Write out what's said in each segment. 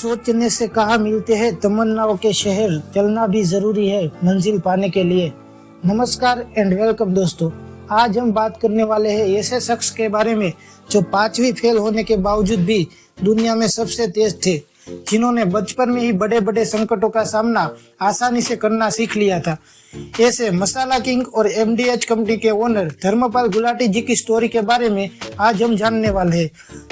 सोचने से कहाँ मिलते हैं तमन्नाओं के शहर, चलना भी जरूरी है मंजिल पाने के लिए। नमस्कार एंड वेलकम दोस्तों। आज हम बात करने वाले हैं ऐसे शख्स के बारे में जो 5वीं फेल होने के बावजूद भी दुनिया में सबसे तेज थे, जिन्होंने बचपन में ही बड़े बड़े संकटों का सामना आसानी से करना सीख लिया था। ऐसे मसाला किंग और एमडीएच कंपनी के ओनर धर्मपाल गुलाटी जी की स्टोरी के बारे में आज हम जानने वाले हैं,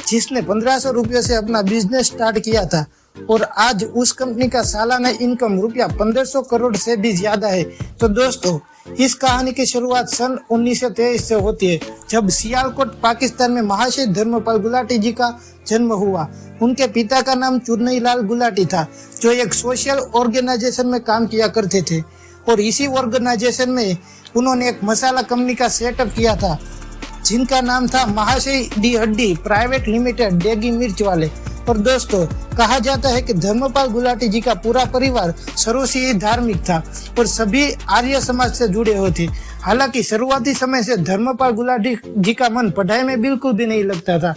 जिसने 1500 रुपयों से अपना बिजनेस स्टार्ट किया था और आज उस कंपनी का सालाना इनकम रुपया 1500 करोड़ से भी ज्यादा है। तो दोस्तों, इस कहानी की शुरुआत सन 1923 से होती है, जब सियालकोट पाकिस्तान में महाशय धर्मपाल गुलाटी जी का जन्म हुआ। उनके पिता का नाम चुन्नीलाल गुलाटी था, जो एक सोशल ऑर्गेनाइजेशन में काम किया करते थे और इसी ऑर्गेनाइजेशन में उन्होंने एक मसाला कंपनी का सेटअप किया था, जिनका नाम था महाशय डी हड्डी प्राइवेट लिमिटेड, डेगी मिर्च वाले। और दोस्तों, कहा जाता है कि धर्मपाल गुलाटी जी का पूरा परिवार शुरू से ही धार्मिक था और सभी आर्य समाज से जुड़े हुए थे। हालांकि शुरुआती समय से धर्मपाल गुलाटी जी का मन पढ़ाई में बिल्कुल भी नहीं लगता था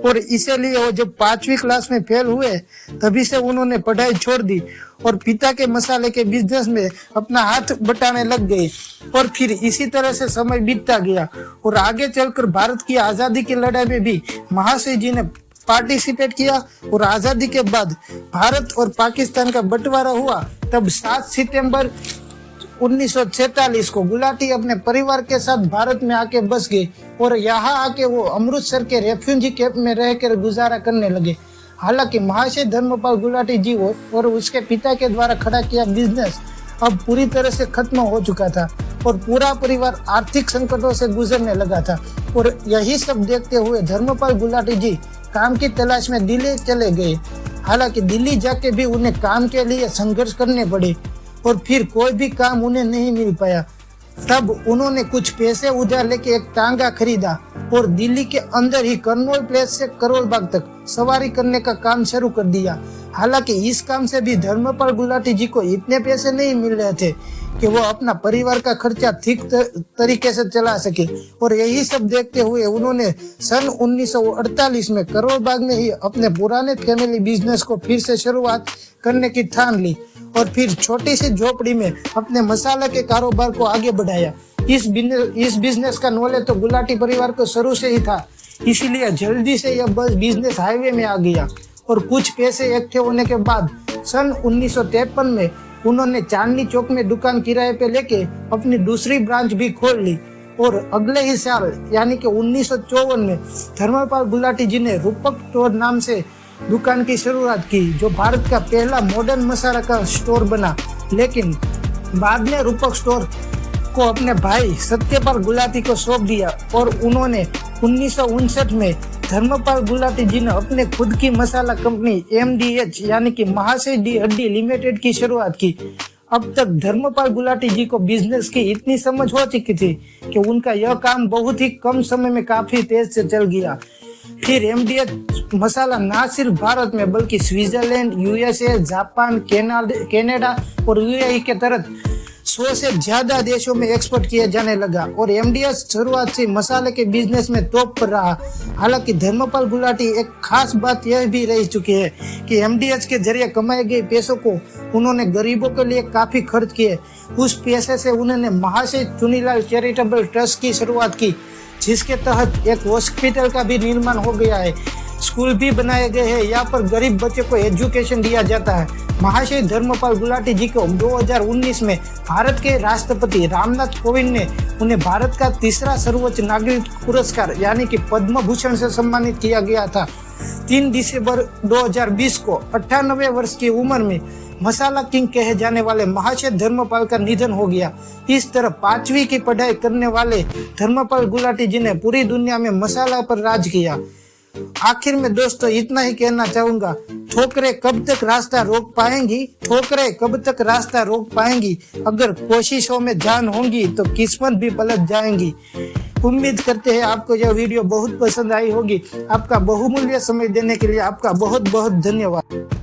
और इसीलिए वो जब 5वीं क्लास में फेल हुए तभी से उन्होंने पढ़ाई छोड़ दी और पिता के मसाले के बिजनेस में अपना हाथ बटाने लग गए। और फिर इसी तरह से समय बीतता गया और आगे चलकर भारत की आजादी की लड़ाई में भी महाशय जी ने पार्टिसिपेट किया और आजादी के बाद भारत और पाकिस्तान का बंटवारा हुआ। तब 7 सितंबर 1946 को गुलाटी अपने परिवार के साथ भारत में आके बस गए और यहाँ आके वो अमृतसर के रेफ्यूजी कैंप में रहकर गुजारा करने लगे। हालांकि महाशय धर्मपाल गुलाटी जी और उसके पिता के द्वारा खड़ा किया बिजनेस अब पूरी तरह से खत्म हो चुका था और पूरा परिवार आर्थिक संकटों से गुजरने लगा था। और यही सब देखते हुए धर्मपाल गुलाटी जी काम की तलाश में दिल्ली चले गए। हालांकि दिल्ली जाके भी उन्हें काम के लिए संघर्ष करने पड़े और फिर कोई भी काम उन्हें नहीं मिल पाया। तब उन्होंने कुछ पैसे उधार लेके एक टांगा खरीदा और दिल्ली के अंदर ही कर्नौल प्लेस से करोल बाग तक सवारी करने का काम शुरू कर दिया। हालांकि इस काम से भी धर्मपाल गुलाटी जी को इतने पैसे नहीं मिल रहे थे कि वो अपना परिवार का खर्चा ठीक तरीके से चला सके और यही सब देखते हुए उन्होंने सन 1948 में करोल बाग में ही अपने पुराने फैमिली बिजनेस को फिर से शुरुआत करने की ठान ली और फिर छोटी सी झोपड़ी में अपने मसाला के कारोबार को आगे बढ़ाया। इस बिजनेस का नॉलेज तो गुलाटी परिवार को शुरू से ही था, इसीलिए जल्दी से यह बिजनेस हाईवे में आ गया और कुछ पैसे इकट्ठे होने के बाद सन 1953 में उन्होंने चांदनी चौक में दुकान किराए पे लेके अपनी दूसरी ब्रांच भी खोल ली और अगले ही साल यानी कि 1954 में धर्मपाल गुलाटी जी ने रूपक स्टोर नाम से दुकान की शुरुआत की, जो भारत का पहला मॉडर्न मसाला का स्टोर बना। लेकिन बाद में रूपक स्टोर को अपने भाई सत्यपाल गुलाटी को सौंप दिया और उन्होंने 1959 में धर्मपाल गुलाटी जी ने अपने खुद की मसाला कंपनी एमडीएच यानी कि महाशय डी हड्डी लिमिटेड की शुरुआत की। अब तक धर्मपाल गुलाटी जी को बिजनेस की इतनी समझ हो चुकी थी कि उनका यह काम बहुत ही कम समय में काफी तेज से चल गया। फिर एमडीएच मसाला न सिर्फ भारत में बल्कि स्विट्जरलैंड, यूएसए, जापान, कनाडा और यूएई के तरह 100 से ज्यादा देशों में एक्सपोर्ट किया जाने लगा और एमडीएच शुरुआत से मसाले के बिजनेस में टॉप पर रहा। हालांकि धर्मपाल गुलाटी एक खास बात यह भी रह चुकी है कि एमडीएच के जरिए कमाए गए पैसों को उन्होंने गरीबों के लिए काफी खर्च किए। उस पैसे से उन्होंने महाशय चुन्नीलाल चैरिटेबल ट्रस्ट की शुरुआत की, जिसके तहत एक हॉस्पिटल का भी निर्माण हो गया है, स्कूल भी बनाए गए हैं, यहाँ पर गरीब बच्चों को एजुकेशन दिया जाता है। महाशय धर्मपाल गुलाटी जी को 2019 में भारत के राष्ट्रपति रामनाथ कोविंद ने उन्हें भारत का तीसरा सर्वोच्च नागरिक पुरस्कार यानी कि पद्म भूषण से सम्मानित किया गया था। 3 दिसंबर 2020 को 98 वर्ष की उम्र में मसाला किंग कहे जाने वाले महाशय धर्मपाल का निधन हो गया। इस तरह 5वीं की पढ़ाई करने वाले धर्मपाल गुलाटी जी ने पूरी दुनिया में मसाला पर राज किया। आखिर में दोस्तों इतना ही कहना चाहूंगा, ठोकरें कब तक रास्ता रोक पाएंगी, ठोकरें कब तक रास्ता रोक पाएंगी, अगर कोशिशों में जान होंगी तो किस्मत भी पलट जाएंगी। उम्मीद करते हैं आपको यह वीडियो बहुत पसंद आई होगी। आपका बहुमूल्य समय देने के लिए आपका बहुत बहुत धन्यवाद।